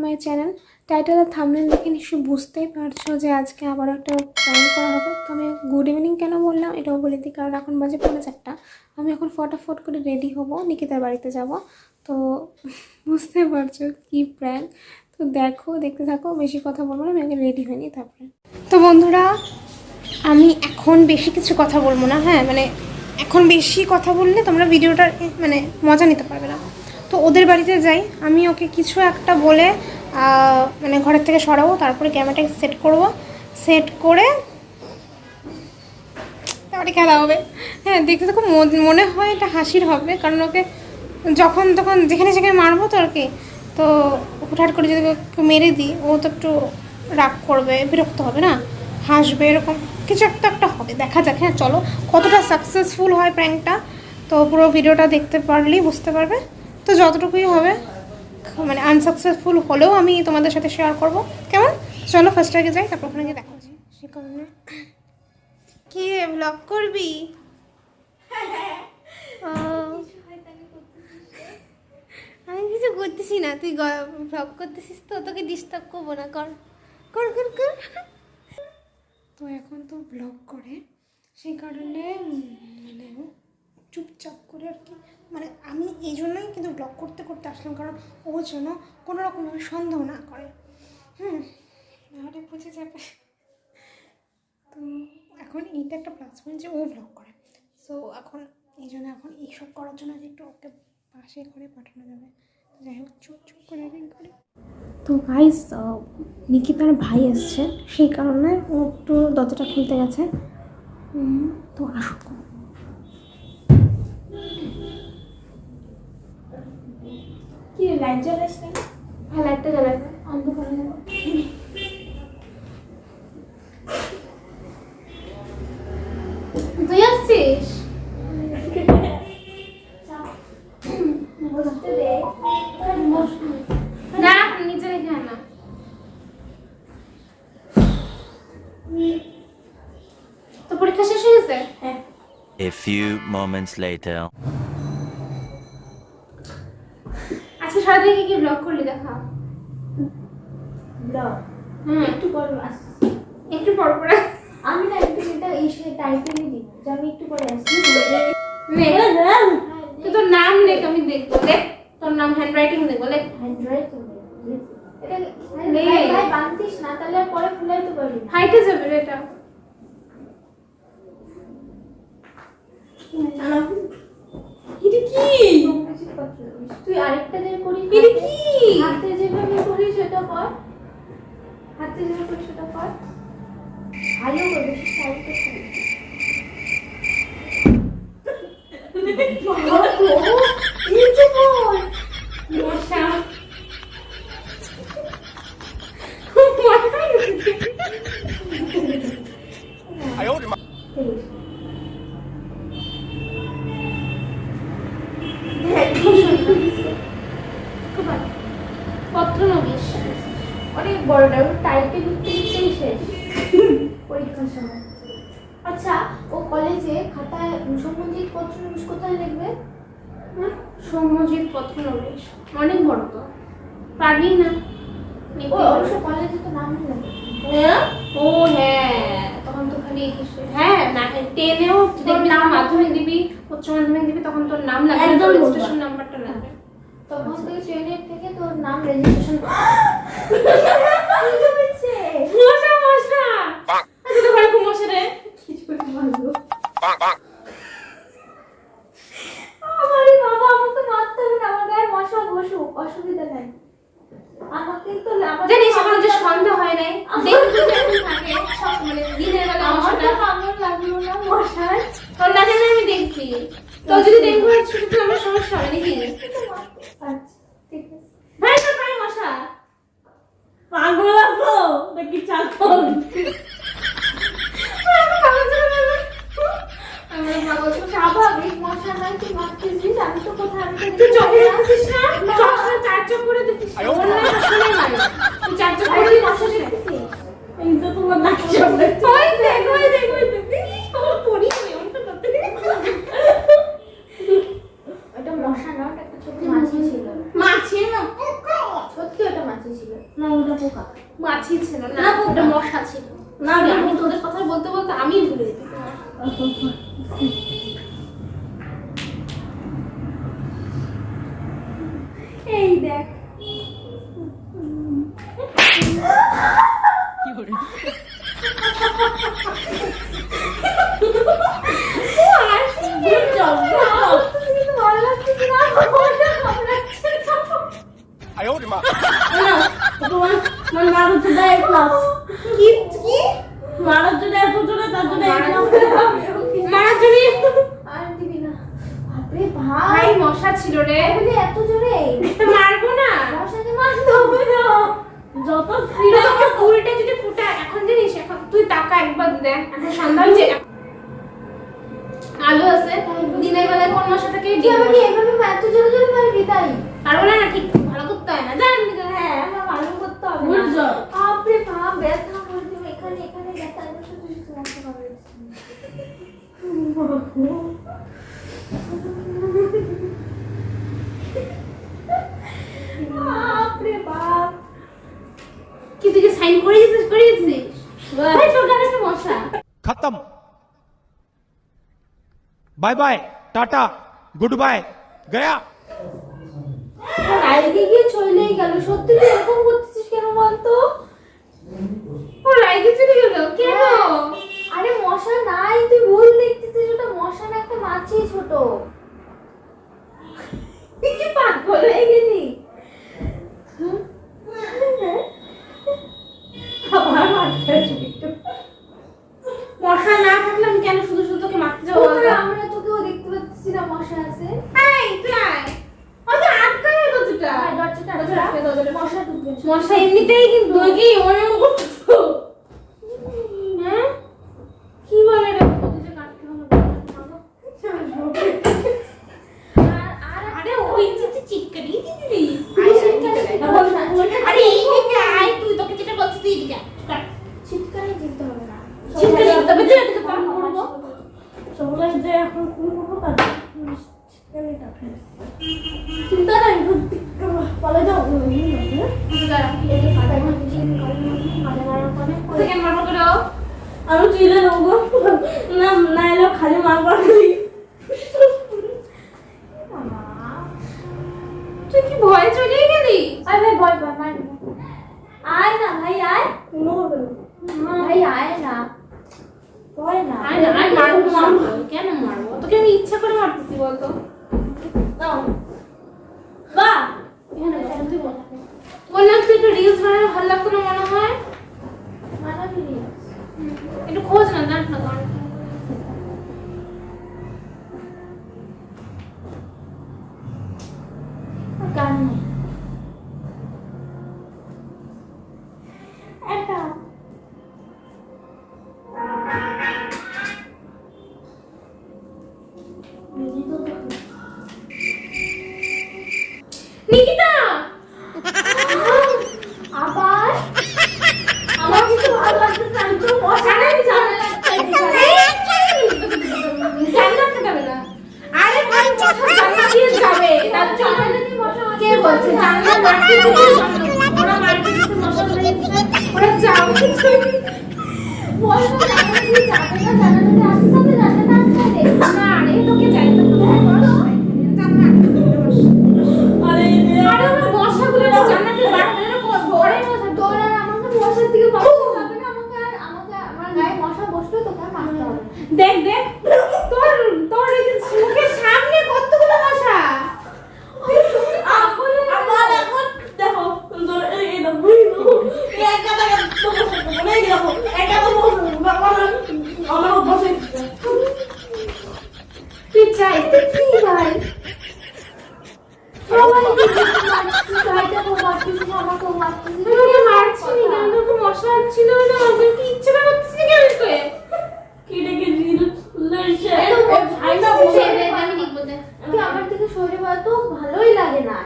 মাই channel. Title আর thumbnail দেখে নিশ্চয়ই বুঝতেই পারছো যে আজকে আবার একটা প্র্যাঙ্ক করা হবে। তো আমি গুড ইভিনিং কেন বললাম এটাও বলে দিই, কারণ এখন বাজে 4:45। আমি এখন ফটাফট করে রেডি হব, নিকিতার বাড়িতে যাব। তো বুঝতে পারছো কি প্র্যাঙ্ক। তো দেখতে থাকো, বেশি কথা বলবো না, আমি আগে রেডি হয়নি তারপরে। তো বন্ধুরা, আমি এখন বেশি কিছু কথা বলবো না, হ্যাঁ মানে এখন বেশি কথা বললে তোমরা ভিডিওটার মানে মজা নিতে পারবে না। তো ওদের বাড়িতে যাই, আমি ওকে কিছু একটা বলে মানে ঘরের থেকে সরাবো, তারপরে ক্যামেরাটাকে সেট করব, সেট করে তারপরে খেলা হবে। হ্যাঁ দেখতে তো খুব মনে হয় এটা হাসির হবে, কারণ ওকে যখন তখন যেখানে সেখানে মারবো তো আর কি। তো হুটহাট করে যদি ওকে মেরে দিই, ও তো একটু রাগ করবে, বিরক্ত হবে না, হাসবে, এরকম কিছু একটা হবে। দেখা যাক, হ্যাঁ চলো কতটা সাকসেসফুল হয় প্র্যাঙ্কটা। তো পুরো ভিডিওটা দেখতে পারলেই বুঝতে পারবে। তো যতটুকুই হবে, মানে আনসাকসেসফুল হলেও আমি তোমাদের সাথে শেয়ার করব, কেমন? চলো ফার্স্ট আগে যাই, তারপর ওখানে গিয়ে দেখা হচ্ছে। সে কারণে কি ব্লগ করবি? আমি কিছু করতেছি না, তুই ব্লগ করতেছিস তো, তোকে ডিস্টার্ব করবো না, কর কর কর কর। তো এখন তো ব্লগ করে, সেই কারণে মানে চুপচাপ করে আর কি, মানে আমি এই জন্যই কিন্তু ব্লগ করতে করতে আসলাম, কারণ ও যেন কোনো রকমভাবে সন্দেহ না করে, নাহলে বুঝে যাবে। তো এখন এইটা একটা প্লাস পয়েন্ট যে ও ব্লগ করে। সো এখন এই জন্য এখন এইসব করার জন্য একটু ওকে পাশে করে পাঠানো যাবে। যাই হোক, চুপ করে করে। তো গাইস, নিকিতার ভাই এসছে, সেই কারণে ও একটু দরজাটা খুলতে গেছে। তো আসুক। কি লাইট জ্বালাস না? হ্যাঁ লাইটটা জ্বালাই, অন্ধকারে যাবে। তুই আসছিস? না নিচে রেখে আনা। তো পরীক্ষা শেষ হয়ে গেছে? হ্যাঁ। A few moments later. আজকে সারাদিন কি ব্লগ করলি দেখা? ব্লগ একটু পর আসছি, একটু পর পর আমি না একটু এটা ইসে টাইটেলই দিই যে আমি একটু পরে আসছি। তুই তোর নাম লেখ, আমি দেখবো। দেখ তোর নাম, হ্যান্ডরাইটিং দেখবো। লেখ হ্যান্ডরাইটিং। এটা ভাই বানতিস না, তাহলে পরে ফুলাইতে পারবি। হাইটে যাবে রে এটা। এটা কি? তুই আরেকটা যে করিস, এটা কি? হাতে যেভাবে করিস সেটা কর, হাতে যেভাবে করিস সেটা কর, ভালো করে বেশি টাইট করতে। অনেক বড়টা টাইপে লিখতে লিখতেই শেষ পরীক্ষার সময়। আচ্ছা, ও কলেজে খাতায় সম্মতির পত্র কোথায় লিখবে? সৌম্যজিৎ পত্রনবীশ অনেক বড়, তো পারবি না? ও অবশ্য কলেজে তো নাম নেই। ও হ্যাঁ, তখন তো খালি হ্যাঁ না, 10এও দেখবি, নাম মাধ্যমিক দিবি, উচ্চ মাধ্যমিক দিবি, তখন তোর নাম লাগবে, তোর রেজিস্ট্রেশন নাম্বারটা লাগবে। তখন থেকে ট্রেনের থেকে তোর নাম রেজিস্ট্রেশন মশা মশা আচ্ছা তো ঘরে খুব মশা রে। আমারে বাবা, আমাকে মারতে হবে না, আমার গায়ে মশা বসুক, অসুবিধা নাই। আমাকে তো জানিস এখন যে সন্ধ্যা হয় নাই, দেখবি যে থাকে সব মানে দিনের বেলা মশাটা আমার লাগলো না মশার। তোর না জানি আমি দেখছি। তো যদি ডেঙ্গু হয় শুধু তো আমার সমস্যা হবে নাকি? আচ্ছা ঠিক আছে। ভাই তোর পায়ে মশা। পাগল আছো নাকি চাকর? স্বাভাবিক মশা নাই, তুই মারতেছিস, আমি তো কোথায়, আমি তো তুই চোখে রাখছিস না, চশমা চার চোখ করে দেখছিস, অনলাইন শুনে নাই তুই চার চোখ করে মশা দেখছিস। এই তো তোমার নাকি সামনে ওই দেখ আমার পড়ি আমি অনটা করতে। এটা মশা না, এটা একটা ছোট মাছি ছিল। মাছি না, সত্যি ওটা মাছি ছিল। ক্লাস কি কি মারার জন্য এত জোরে তার জন্য মারার জন্য আর দিবি না বাপরে ভাই ভাই মশা ছিল রে বলে এত জোরে তো মারবো না মশাকে মারতে হবে না যত তোকে উল্টে যদি ফুটা এখন জানিস এখন তুই টাকা একবার দেখ এখন সন্ধ্যা হয়েছে আলো আছে দিনের বেলায় কোন মশা থাকে তুই আমাকে এভাবে এত জোরে জোরে মারবি তাই পারবো না ঠিক ভালো করতে হয় না জান হ্যাঁ আমার ভালো করতে হবে না বুঝছো? বাপরে বাপ ব্যথা করতে এখানে এখানে ব্যথা এটা শুধু শুধু মশা পাবে বাপরে বাপ কি তুই সাইন করে দিছিস ভাই তোর কাছে একটা মশা खत्म बाय बाय टाटा गुड बाय गया রাইগে গিয়ে চলেই গেল সত্যি তুই এরকম করতেছিস কেন বলতো ও রাইগে চলে গেল কেন আরে মশা নাই তুই ভুল দেখতেছিস ওটা মশা না একটা মাছি ছোট তুই কি পাগল হয়ে গেলি আমার মারতে একটু মশা না থাকলে আমি কেন শুধু শুধু তোকে মারতে যাবো কোথায় আমরা তোকেও দেখতে পাচ্ছি না মশা আছে এই তুই আয় ওই যে আটকায় কতটা আর দরজাটা মশা ঢুকবে মশা এমনিতেই কিন্তু তুই কি মনে করছো হ্যাঁ কি বলে রে কত যে কাটতে হবে আরে ওই যে চিটকারি দিদি আরে এই দিকে আয় তুই তোকে যেটা বলছিস তুই এদিকে আয়। ছিটকানি দিতে হবে না চিটকারি তবে তুই এদিকে ফোন করবো সবাই যে এখন কোন করবো কাজ চিন্তা নাই বলে দাও সেকেন্ড মারবো করে আমি চিলে নেবো না না এলো খালি মারবার তুই কি ভয় চলে গেলি আয় ভাই ভয় পায় মার আয় না ভাই আয় ভাই আয় না ভয় না আয় না আয় মারবো কেন মারবো তোকে আমি ইচ্ছা করে মারতেছি বলতো বাহ এখানে বল, তুই বল বললাম তুই একটু রিলস বানালে ভালো লাগতো না মনে হয় মানাবি নি একটু খোঁজ না জান না কারণ গান নেই এটা নিকিতা আবার আমার কিছু ভালো লাগতেছে না, আমি তো মশা নাই জানালা জান্নাত যাবে না আরে ভাই মশা জান্নাত দিয়ে যাবে তার জন্য কে বলছে জান্নাত মারতে দিতে ওরা মারতে দিতে মশা ধরে ওরা যাবে বলবো জানালা দিয়ে যাবে না জানালা দিয়ে আসতে যাবে জানালা আসতে না আরে তোকে যাইতে হবে জান্নাত আরে আরে ওরা মশাগুলো জান্নাতে বাড়বে না ঘরে মশা তোর আর আমাকে মশার দিকে বাঁচতে হবে না আমাকে আমার গায়ে মশা বসলো তোকে আর মারতে হবে না। দেখ দেখ তোর তোর এই যে মুখের সামনে কতগুলো মশা আমার এখন দেখো এই দেখো এই একা টাকা তোমার সাথে মনে গেলো একা তো আমার বসে তুই চাই কি ভাই সবাই গাড়িটা তো মারতেছিস আমাকেও মারতেছিস তোকে মারছি না কেন তোকে মশা ছিল না তুই কি ইচ্ছে করে করছিস কেন তুই কি ডেকে রিল লেছে ভাই না বসে আমি লিখবো দেখ তুই আমার থেকে সরে বল তো ভালোই লাগে না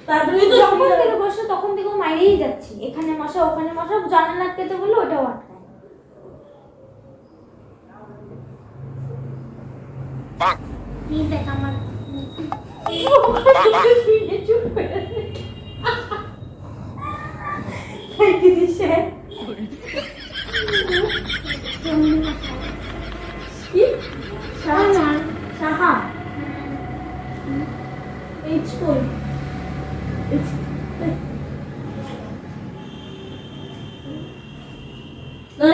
তারপরে তো যখন থেকে বসে তখন থেকে মাইরেই যাচ্ছি এখানে মশা ওখানে মশা জানালা আটকাতে বললে ওটাও আটকায় কি দেখ আমার সাহা এইচ কই দেখ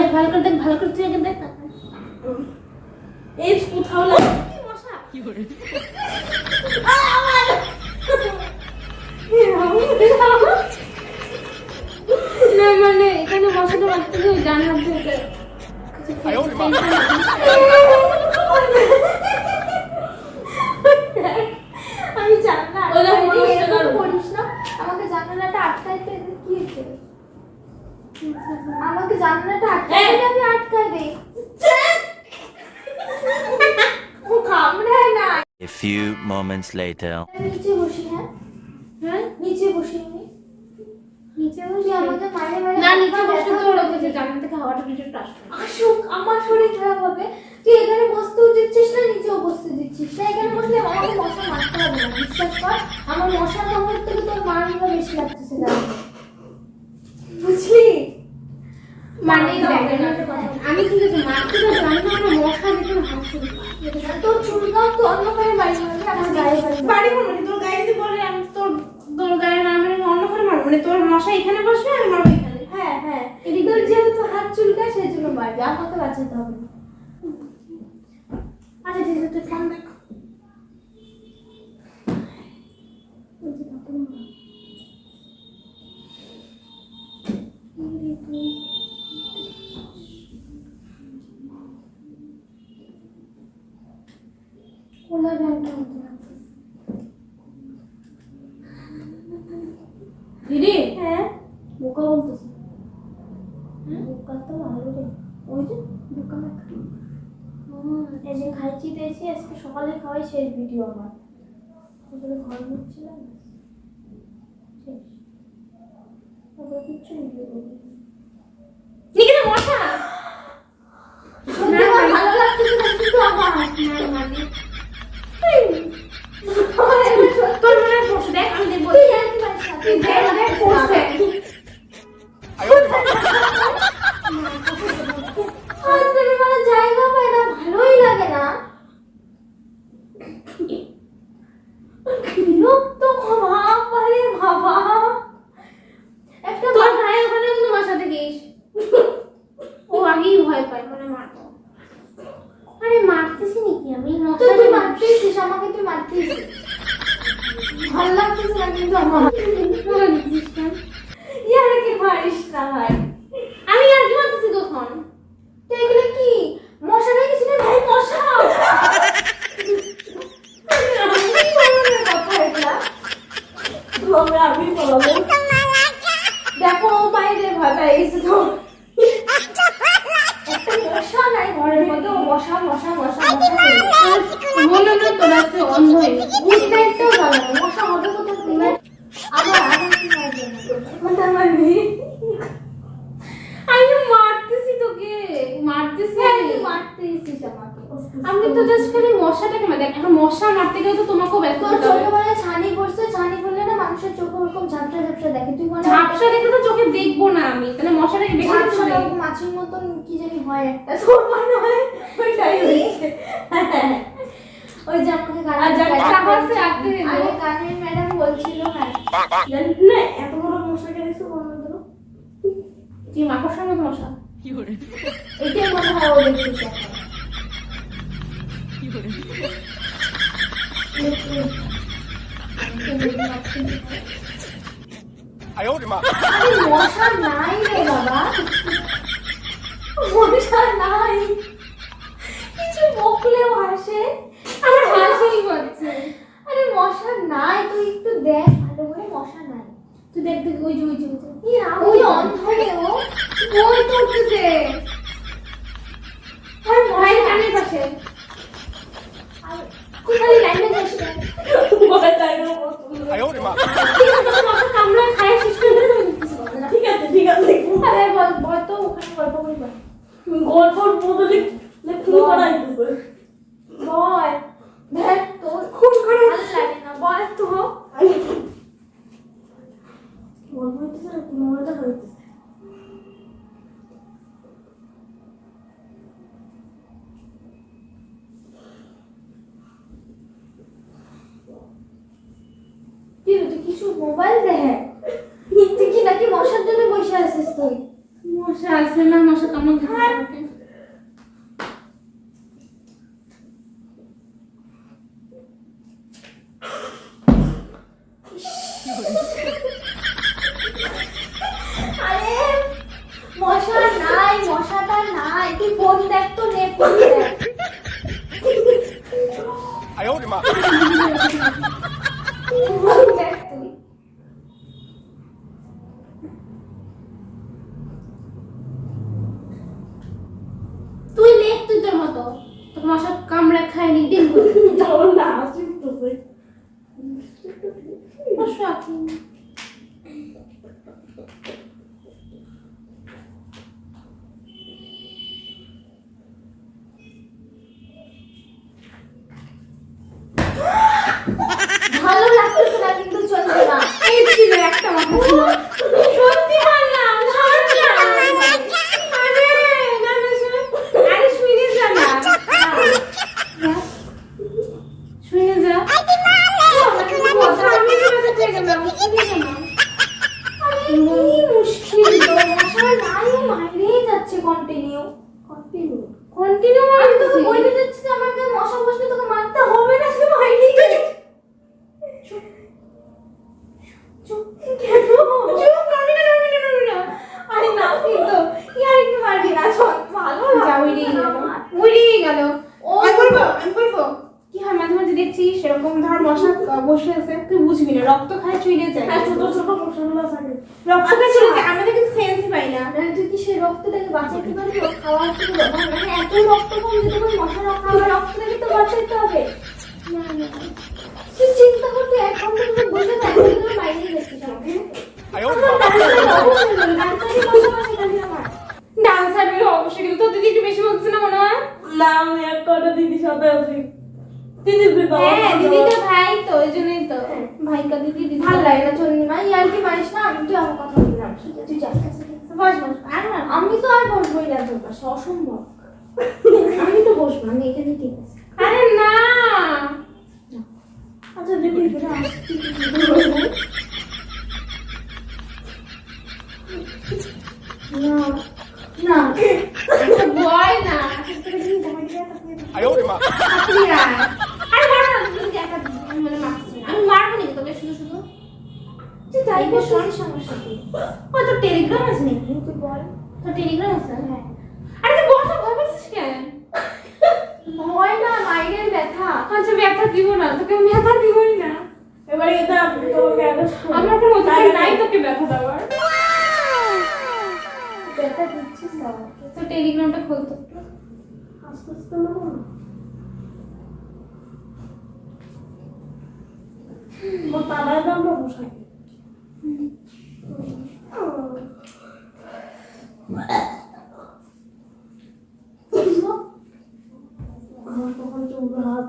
ভালো করে দেখ ভালো করে তুই আগে দেখ এইচ কোথাও লাগে কি মশা না মানে এখানে এখানে মশাটা মারতেছে ওই ডান হাত থেকে। আমি জানলা ওরা আটকাই দিই, মনে হচ্ছে এরকম না। করিস না। আমাকে জানালাটা আটকাইতে কি হয়েছে? আমাকে জানালাটা আটকাইতে আমি আটকাই দেই। ও কামড়ায় না। A few moments later. নিচে বসি, হ্যাঁ হ্যাঁ নিচে বসি আমি। নিচে তুই বসে আমাকে মাঝে মাঝে না নিচে বসে তো ওরা বলছে জানলা থেকে হাওয়াটা ভিতরে আসবে। আসুক, আমার শরীর খারাপ হবে। তুই এখানে বসতেও দিচ্ছিস না, নিচেও বসতে দিচ্ছিস না। এখানে বসলে আমাকে মশা মারতে হবে না, বিশ্বাস কর। আমার মশা কামড় থেকে তোর মারগুলো বেশি লাগতেছে জানো, বুঝলি? মানে দেখ, আমি ঠিক আছে মারতে তো জানি না, আমার মশা ভিতরে হাত চুলকায়। তোর চুলকাও তো অন্য কারে বাড়ি মারবি, আমার গায়ে বাড়ি মারবি। বাড়ি মারবো না, তোর গায়ে যদি বলে আমি তোর গায়ে না মানে অন্য করে মারবো, মানে তোর মশা এখানে বসবে আমি মারবো এখানে। হ্যাঁ হ্যাঁ, তোর যেহেতু হাত চুলকায় সেই জন্য মারবি, আমাকে বাঁচাতে হবে না। আচ্ছা ঠিক আছে, তুই ফোন দেখ। কোলা ব্যাংকটা হতে লাগছে। দিদি হ্যাঁ বোকা বলতেছে। বোকা তো ভালো রে, ওই যে বোকা লেখা। এই যে খাইছি দিয়েছি, আজকে সকালে খাওয়াই শেষ ভিডিও আমার। তারপরে ঘর মুছছিলাম, শেষ। তারপরে কিচ্ছু ভিডিও করি ঠিক আছে মশা আমার ভালো লাগতেছে না কিন্তু আমার তোর মনে হয় পড়ছে, দেখ আমি দেখবো। তুই জানতে পারিস না, তুই দেখ দেখ পড়ছে। আর তুমি মানে জায়গা পাই না, ভালোই লাগে না। বিরক্ত বাবারে বাবা। একটা তোর ভাইয়ের ওখানে কিন্তু মশা দেখিস, ও আগেই ভয় পায় মানে মারবো। আরে মারতেছি নাকি আমি, তুই মশা তুই মারতেছিস আমাকে, তুই মারতেছিস। ভালো লাগতেছে না কিন্তু আমার। ইয়ারে কি মারিস না ভাই। আমি আর কি মারতেছি তখন? তো এগুলো কি মশা নাকি ছিল ভাই? মশা কি ধরনের কথা এগুলা? আমি বলবো দেখো ও বাইরে ভয় পেয়ে গেছে তো। একটা মশা নাই ঘরের মধ্যে, ও মশা মশা মশা মশা করে। বলো না তোর আজকে অন্ধ হয়ে গেছে। গুড নাইটটাও ভালো না, মশা হবে কোথাও তুমি? আবার আবার কি মারবে না? মানে আমার মেয়ে। আমি তো মারতেছি তোকে, মারতেছি হ্যাঁ, আমি। তুই মারতেছিস আমাকে। আমি তো জাস্ট খালি মশাটাকে মার, দেখ এখন মশা মারতে গেলে তো তোমাকেও ব্যস্ত তোর হতে হবে। ছোটবেলায় ছানি পড়ছে, ছানি পড়লে না মানুষের চোখে ওরকম ঝাপসা ঝাপসা দেখে, তুই মনে হয় ঝাপসা দেখে তো চোখে দেখবো না আমি, তাহলে মশাটাকে বেশি ঝাপসা দেখবো। রকম মাছির মতন কি জানি হয় একটা, তোর মনে হয় ওইটাই হয়েছে। ওই যে আমাকে আর যার টাকা আছে রাখতে দেবো। আরে কানের ম্যাডাম বলছিল না, জানিস না এত বড় মশাকে দেখছো কোনদিনও? কি মাকড়সার মতো মশা? এটাই মনে হয় ও দেখতেছে এখন। আরে মশা নাই রে বাবা, মশা নাই। কিছু বকলেও হাসে। আমার হাসি পাচ্ছে। আরে মশা নাই, তুই একটু দেখ ভালো করে, মশা নাই। তুই দেখ দেখ ওই যে ওই যে ওই যে। কি ওই অন্ধ রে ও। ওই তো উঠতেছে। আর ভাই মশা কানের পাশে। কোথায় লাইনে যাস না? ভয় তাই না পছন্দ। ঠিক আছে, তোকে মশা কামড়ায় খায় শেষ করে দেবে, তুমি কিছু বলবে না। ঠিক আছে ঠিক আছে আরে বল বল তো, ওখানে গল্প করি বল। গল্পর বদলে লেখনি বানাইতেছে। বল দেখ তোর খুব ভালো লাগে না, বল তো। গল্প হইতেছে না কোনো মজা হইতেছে। কি তুই কিছু মোবাইল দেখ, তুই কি নাকি মশার জন্য বসে আছিস তুই? মশা আছে না, মশা কামড় দিচ্ছে আমাকে। আরে দেখ তুই। তুই লেখ তুই তোর মতো, তোর মশা কামড়া খায়নি দিন যাও না আসিস তো তুই। ভালো লাগতেছে না কিন্তু চলবে না। এই ছিল একটা মাথা ছিল, সত্যি বললাম শোন না। আরে না না শোন, আরে শুনে যা না, শুনে যা। আমি তো বেঁচে গেলাম, শুনে যা না। আরে কি মুশকিল তো, মশা নাই মাইরেই যাচ্ছে কন্টিনিউ। কন্টিনিউ আমি তোকে বলতে যাচ্ছি যে আমার গায়ে মশা বসলে তোকে মারতে হবে না, শুধু মাইরেই যাচ্ছে। চুপ চুপ কেন? চুপ করবি না, করবি না, করবি না। আরে না কিন্তু ইয়ার কি মারবি না, চল ভালো যা উড়িয়ে গেল। ও আমি বলবো কি হয়, মাঝে মাঝে দেখছিস সেরকম ধর মশা বসে আছে, তুই বুঝবি না, রক্ত খায় চুইলে যায়। হ্যাঁ ছোট ছোট মশাগুলো থাকে। রক্ত খায় চুইলে যায়, আমাদের কিন্তু সেন্সই পাই না। না তুই কি সেই রক্তটাকে বাঁচাইতে পারবি? খাওয়ার থেকে মানে এত রক্ত কম যে তোমার মশা রক্ত হবে, রক্তটাকে তো বাঁচাইতে হবে। না না তুই চিন্তা করতে এক ঘন্টা ধরে বসে থাকবি, তুই বাইরে যাচ্ছিস আমাকে। ডান্সার বেরো অবশ্যই, কিন্তু তোর দিদি একটু বেশি বলছে না মনে হয়? না আমি এক কটা দিদির সাথে আছি। দিদি দিদি হ্যাঁ দিদি তো ভাই, তো ওই জন্যই তো ভাই কা দিদি দিদি ভালো লাগে না চন্দ্রিমা, ইয়ার কি মারিস না, আমি তো আমার কথা বললাম। তুই যা বস বস। আর না আমি তো আর বসবোই না তোর পাশে, অসম্ভব। আমি তো বসবো, আমি এখানে ঠিক আছে। আরে না আচ্ছা দিদি ঘুরে আসছি। না না একটা বয় না আপনি আয়। আরে মারো না, তুমি যদি একা আমি মানে মারছি না, আমি মারবো নাকি তোকে শুধু শুধু? তুই তাই করছিস সমস্যা কি? ও তোর টেলিগ্রাম আছে নাকি? তুই বল। তোর টেলিগ্রাম আছে? হ্যাঁ আরে তুই বস, ভয় পাচ্ছিস কেন? ভয় না, মাইনের ব্যথা। আচ্ছা ব্যথা দিব না তোকে, আমি ব্যথা দিবই না। এবার এটা তোমাকে একটা আমার কোনো অধিকার নাই তোকে ব্যথা দেওয়ার। ব্যথা দিচ্ছিস না আমাকে। তোর টেলিগ্রামটা খোলতো একটু। আস্তে আস্তে নেবো না। তারাই দাম মশাই। আমার তখন চৌদ্দ হাত।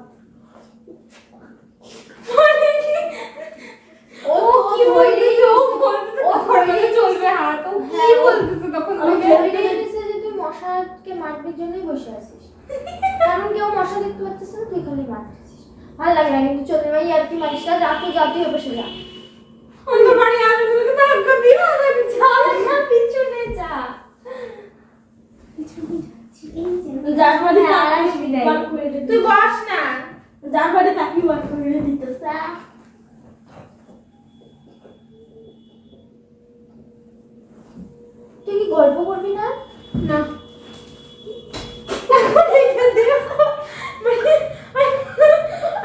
ও কি বললি? ও ধরলে চলবে হাত, ও কি বলতেছে তখন আমি তোকে? ধরে নিয়েছে যে তুই মশাকে মারবির জন্যই বসে আছিস, কারণ কেউ মশা দেখতে পাচ্ছিস না, তুই খালি মারতেছিস। ভালো লাগে না কিন্তু চন্দ্রিমা, ইয়ার কি মারিস না, জাতি বসে যা। অন্য বাড়ি আসবে তোকে তো আজ্ঞা দিই না, আমি যা না, পিছনে যা। পিছনে যাচ্ছি, এই যে। যার বাড়ি হ্যাঁ, আর আসবি না। বার করে দিতে। তুই বস না। যার বাড়ি তাকে বার করে দিতেছে। তুই কি গল্প করবি না? না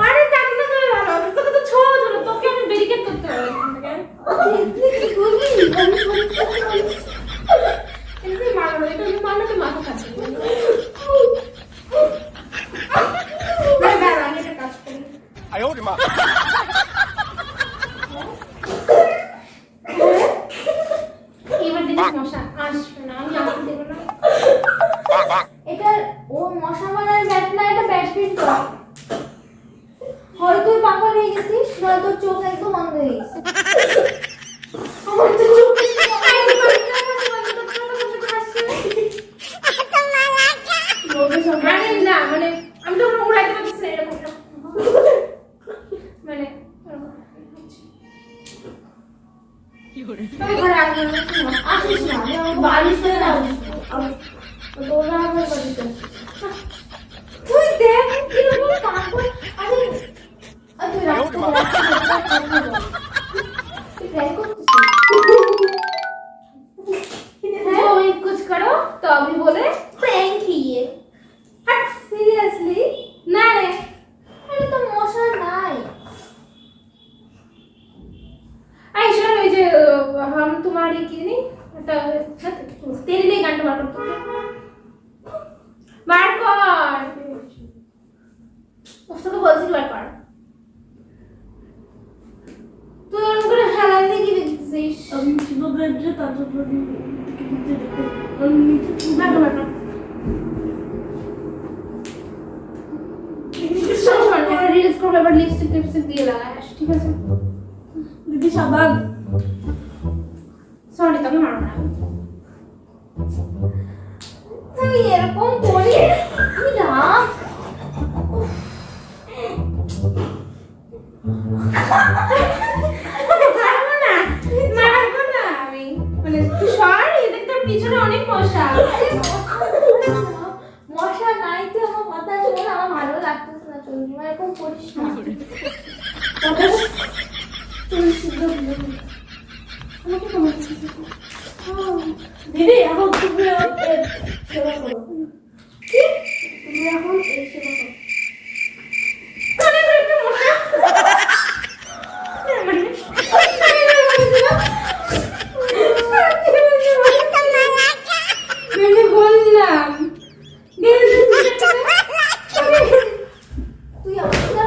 আরে টাকা না করে ভালো হবে, তোকে তো ছোট ছোট, তোকে আমি ব্যারিকেড করতে হবে এখান থেকে। তুই কি করবি? এমনি মারবো না, এটা আমি মারলে তো মাথা খাচ্ছি। দাঁড়া আমি একটা কাজ করি। এবার দেখিস মশা আসবে না, আমি আসতে দেবো না। এটা ও মশা মারার ব্যাট না, এটা ব্যাডমিন্টন। হয় তুই পাগল হয়ে গেছিস, নয় তোর চোখ একদম অন্ধ হয়ে গেছে। আমার তো চোখ আরে না মানে আমি তো ওখানে উড়াইতে পারছি না, এরকম এরকম। মানে তবে ঘরে আসবে না, আসিস না, আমি আমার বাড়িতে আসিস না। তোরা আমার বাড়িতে আসিস। তুই দেখ কিরকম পাগল। আরে তুই রাখতে তুই ট্রাই করতেছিস। वो कुछ करो तो अभी बोले প্র্যাঙ্ক কিয়ে हट সিরিয়াসলি? ना रे আরে তো মশা নাই। তোমার এই কি জানি একটা তেল দিয়ে গানটা বার করতে হবে। বার কর, তোকে বলছি বার কর। তুই ওরকম করে হেলান দিয়ে কি দেখছিস? আমি কিভাবে যে তার জন্য বার কর, বার কর। শোন, শোন, একটা রিলস করবো, এবার লিপস্টিক টিপস্টিক দিয়ে লাগাই আস, ঠিক আছে? দিদি সাবান সরি, তোকে মারবো না। তুমি এরকম করে আমি না মারবো না, মারবো না আমি। মানে তুই সরি, দেখ তোর পিছনে অনেক মশা। মশা নাই, তুই আমার কথা শোন, আমার ভালো লাগতেছে না, চন্দ্রিমা এরকম করিস না। তুমি সিদ্ধ হলো। আমাকে তো বলছিস দিদি এখন তুমি সেবা করো। কি? তুমি এখন এই সেবা করো। কানে করে একটা মশা। আমি বললাম তুই আমার সাথে আর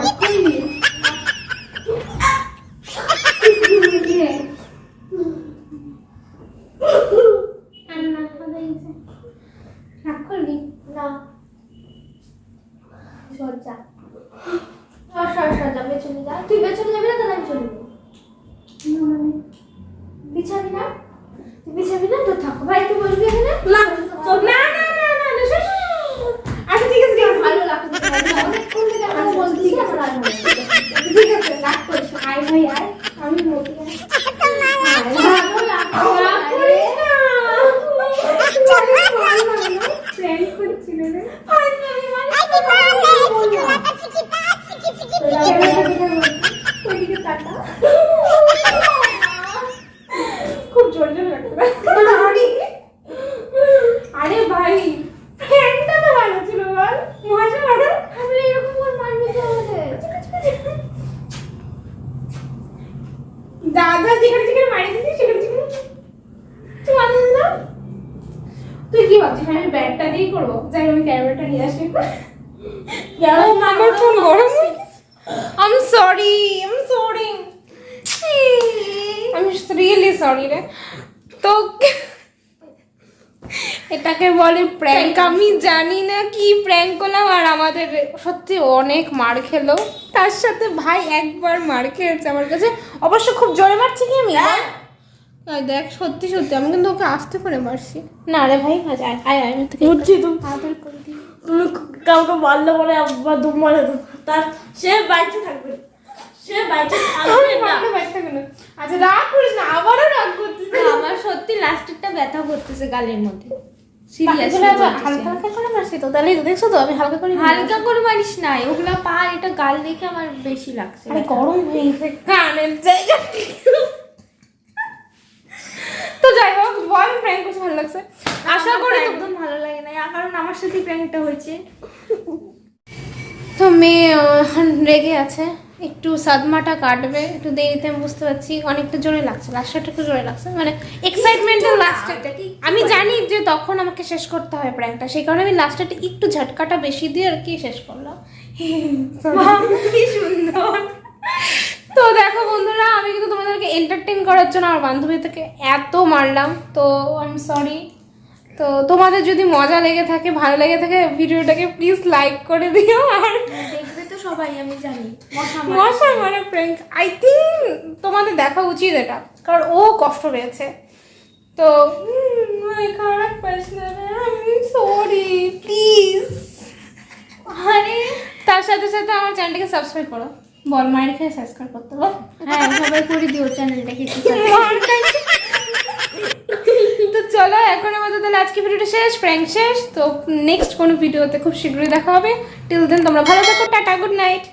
কথাই বলবি না। রাগ করবি? না সজ্জা পেছনে যা, তুই পেছনে যাবি না, তাহলে আমি চলে যাবো। বিছাবি না, তুই বিছাবি না, তোর থাকো ভাই, তুই বসবি এখানে। না না না না না না, শোন, শোন, শোন। আচ্ছা ঠিক আছে, ঠিক আছে, ভালো লাগতেছে না, অনেকক্ষণ থেকে আমার বলতেছি, আমার আর ভালো লাগতেছে না। ঠিক আছে, রাগ করিস না। আয় ভাই আয়, আমি মতি আয়। ভালো লাগতেছে না রে। প্র্যাঙ্ক করছিল রে। ওইদিকে তাকা। খুব জোরে জোরে লাগছে না? আরে ভাই, প্র্যাঙ্কটা তো ভালো ছিল বল, মজা ভালো। আমি এরকম করে মারবি তো আমাদের। দাদা যেখানে যেখানে মারি দিছিস সেখানে সেখানে তুই মারিস না। তুই কি ভাবছিস আমি ব্যাটটা দিয়ে করবো? যাই আমি ক্যামেরাটা নিয়ে আসি। আমার ফোন গরম হয়ে গেছে। I'm sorry. I'm really sorry রে। তো এটাকে বলে প্র্যাঙ্ক। আমি জানি না কি প্র্যাঙ্ক করলাম, আর আমাদের সত্যি অনেক মার খেলো। তার সাথে ভাই একবার মার খেয়েছে আমার কাছে, অবশ্য খুব জোরে মারছি কি আমি? আয় দেখ, সত্যি সত্যি আমি কিন্তু ওকে আস্তে করে মারছি। না রে ভাই, আয় আয় আয়, আমি তোকে বুঝছি তুমি আদর করে দিই। তুমি কাউকে মারলে পরে আবার দুম মারে দাও, তার সে বাইচে থাকবে, সে বাইচে থাকবে না। মারলে বাচ্চা কেন? আচ্ছা রাগ করিস না, আবারও রাগ করছিস। আমার সত্যি লাস্টেরটা ব্যথা করতেছে গালের মধ্যে। বাকিগুলো আবার হালকা হালকা করে মারছি তো, তাহলে দেখছো তো আমি হালকা করে হালকা করে মারিস নাই, ওগুলা পা, এটা গাল দেখে আমার বেশি লাগছে। আরে গরম হয়ে গেছে কানের জায়গা। তো যাই হোক, বল প্র্যাঙ্ক করতে ভালো লাগছে? আশা করি তো। একদম ভালো লাগে না, কারণ আমার সাথে প্র্যাঙ্কটা হয়েছে। তো মেয়ে রেগে আছে, একটু সাদমাটা কাটবে, একটু দেরিতে আমি বুঝতে পারছি। অনেকটা জোরে লাগছে, লাস্টটা একটু জোরে লাগছে, মানে এক্সাইটমেন্টের লাস্টে। আমি জানি যে তখন আমাকে শেষ করতে হবে প্র্যাঙ্কটা, সেই কারণে আমি লাস্টটা একটু ঝটকাটা বেশি দিয়ে আর কি শেষ করলাম। কি সুন্দর। তো দেখো বন্ধুরা, আমি কিন্তু তোমাদেরকে এন্টারটেইন করার জন্য আমার বান্ধবী থেকে এত মারলাম, তো আই এম সরি। তো তোমাদের যদি মজা লেগে থাকে, ভালো লেগে থাকে, ভিডিওটাকে প্লিজ লাইক করে দিও। আর দেখবে তো সবাই, আমি জানি। মশা মারা প্র্যাঙ্ক আই থিঙ্ক তোমাদের দেখা উচিত এটা, কারণ ও কষ্ট পেয়েছে। তো খারাপ পাইস না রে, আমি সরি প্লিজ। আরে তার সাথে সাথে আমার চ্যানেলটাকে সাবস্ক্রাইব করো। বল, মায়ের খেয়ে সাবস্ক্রাইব করতে বল। হ্যাঁ, সবাই করে দিও চ্যানেলটাকে। তো চলো, এখন আমাদের তাহলে আজকে ভিডিওটা শেষ, প্র্যাঙ্ক শেষ। তো নেক্সট কোনো ভিডিওতে খুব শীঘ্রই দেখা হবে। টিল দেন তোমরা ভালো থাকো, টাটা, গুড নাইট।